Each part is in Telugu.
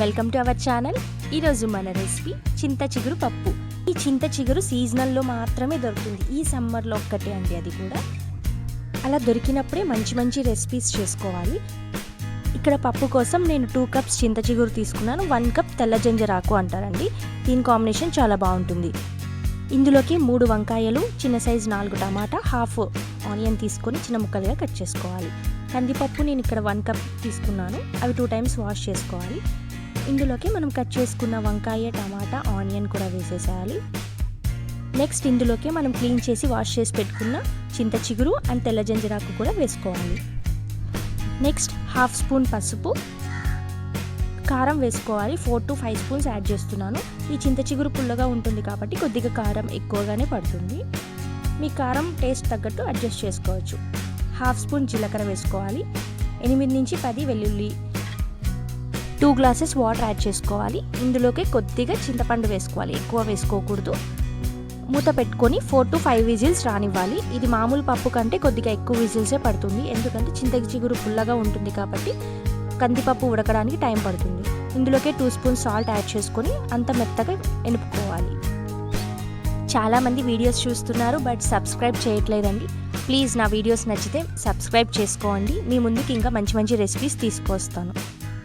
Welcome to our channel. ఈరోజు మన రెసిపీ చింత చిగురు పప్పు. ఈ చింత చిగురు సీజనల్లో మాత్రమే దొరుకుతుంది, ఈ సమ్మర్లో ఒక్కటే అండి. అది కూడా అలా దొరికినప్పుడే మంచి మంచి రెసిపీస్ చేసుకోవాలి. ఇక్కడ పప్పు కోసం నేను 2 కప్స్ చింత చిగురు తీసుకున్నాను. 1 కప్ తెల్ల జంజరాకు అంటారండి, దీని కాంబినేషన్ చాలా బాగుంటుంది. ఇందులోకి 3 వంకాయలు, చిన్న సైజు 4 టమాటా, హాఫ్ ఆనియన్ తీసుకొని చిన్న ముక్కలుగా కట్ చేసుకోవాలి. కందిపప్పు నేను ఇక్కడ 1 కప్ తీసుకున్నాను, అవి 2 టైమ్స్ వాష్ చేసుకోవాలి. ఇందులోకి మనం కట్ చేసుకున్న వంకాయ, టమాటా, ఆనియన్ కూడా వేసేసేయాలి. నెక్స్ట్ ఇందులోకి మనం క్లీన్ చేసి వాష్ చేసి పెట్టుకున్న చింత చిగురు అండ్ తెల్ల జంజరాకు కూడా వేసుకోవాలి. నెక్స్ట్ హాఫ్ స్పూన్ పసుపు, కారం వేసుకోవాలి. 4 to 5 స్పూన్స్ యాడ్ చేస్తున్నాను. ఈ చింత చిగురు పుల్లగా ఉంటుంది కాబట్టి కొద్దిగా కారం ఎక్కువగానే పడుతుంది. మీ కారం టేస్ట్ తగ్గట్టు అడ్జస్ట్ చేసుకోవచ్చు. హాఫ్ స్పూన్ జీలకర్ర వేసుకోవాలి. 8 నుంచి 10 వెల్లుల్లి, 2 గ్లాసెస్ వాటర్ యాడ్ చేసుకోవాలి. ఇందులోకి కొద్దిగా చింతపండు వేసుకోవాలి, ఎక్కువ వేసుకోకూడదు. మూత పెట్టుకొని 4 to 5 విజిల్స్ రానివ్వాలి. ఇది మామూలు పప్పు కంటే కొద్దిగా ఎక్కువ విజిల్సే పడుతుంది, ఎందుకంటే చింత చిగురు పుల్లగా ఉంటుంది కాబట్టి కందిపప్పు ఉడకడానికి టైం పడుతుంది. ఇందులోకి 2 స్పూన్స్ సాల్ట్ యాడ్ చేసుకొని అంత మెత్తగా ఎనుపుకోవాలి. చాలామంది వీడియోస్ చూస్తున్నారు బట్ సబ్స్క్రైబ్ చేయట్లేదండి. ప్లీజ్ నా వీడియోస్ నచ్చితే సబ్స్క్రైబ్ చేసుకోండి. మీ ముందుకి ఇంకా మంచి మంచి రెసిపీస్ తీసుకొస్తాను.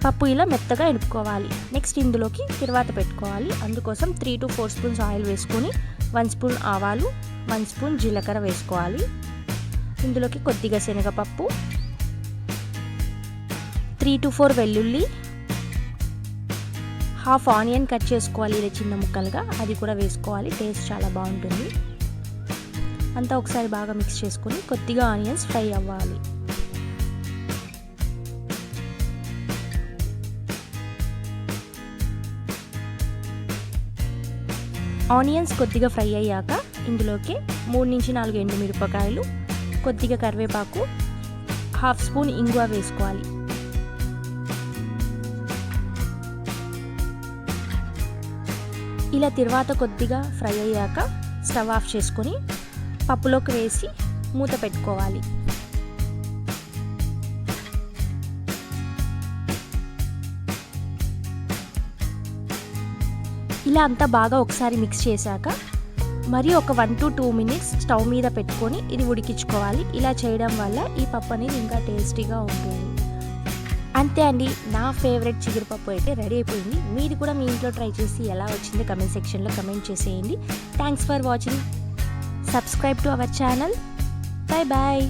పప్పు ఇలా మెత్తగా ఎనుపుకోవాలి. నెక్స్ట్ ఇందులోకి తిరువాత పెట్టుకోవాలి. అందుకోసం 3 to 4 స్పూన్స్ ఆయిల్ వేసుకొని 1 స్పూన్ ఆవాలు, 1 స్పూన్ జీలకర్ర వేసుకోవాలి. ఇందులోకి కొద్దిగా శనగపప్పు, 3 to 4 వెల్లుల్లి, హాఫ్ ఆనియన్ కట్ చేసుకోవాలి ఇలా చిన్న ముక్కలుగా, అది కూడా వేసుకోవాలి. టేస్ట్ చాలా బాగుంటుంది. అంతా ఒకసారి బాగా మిక్స్ చేసుకొని కొద్దిగా ఆనియన్స్ ఫ్రై అవ్వాలి. ఆనియన్స్ కొద్దిగా ఫ్రై అయ్యాక ఇందులోకి 3 నుంచి 4 ఎండుమిరపకాయలు, కొద్దిగా కరివేపాకు, హాఫ్ స్పూన్ ఇంగువ వేసుకోవాలి. ఇలా తిరువాత కొద్దిగా ఫ్రై అయ్యాక స్టవ్ ఆఫ్ చేసుకొని పప్పులోకి వేసి మూత పెట్టుకోవాలి. ఇలా అంతా బాగా ఒకసారి మిక్స్ చేశాక మరి ఒక 1 to 2 మినిట్స్ స్టవ్ మీద పెట్టుకొని ఇది ఉడికించుకోవాలి. ఇలా చేయడం వల్ల ఈ పప్పు అనేది ఇంకా టేస్టీగా ఉంటుంది. అంతే అండి, నా ఫేవరెట్ చిగురుపప్పు అయితే రెడీ అయిపోయింది. మీరు కూడా మీ ఇంట్లో ట్రై చేసి ఎలా వచ్చింది కమెంట్ సెక్షన్లో కమెంట్ చేసేయండి. Thanks for watching. Subscribe to our channel. Bye bye.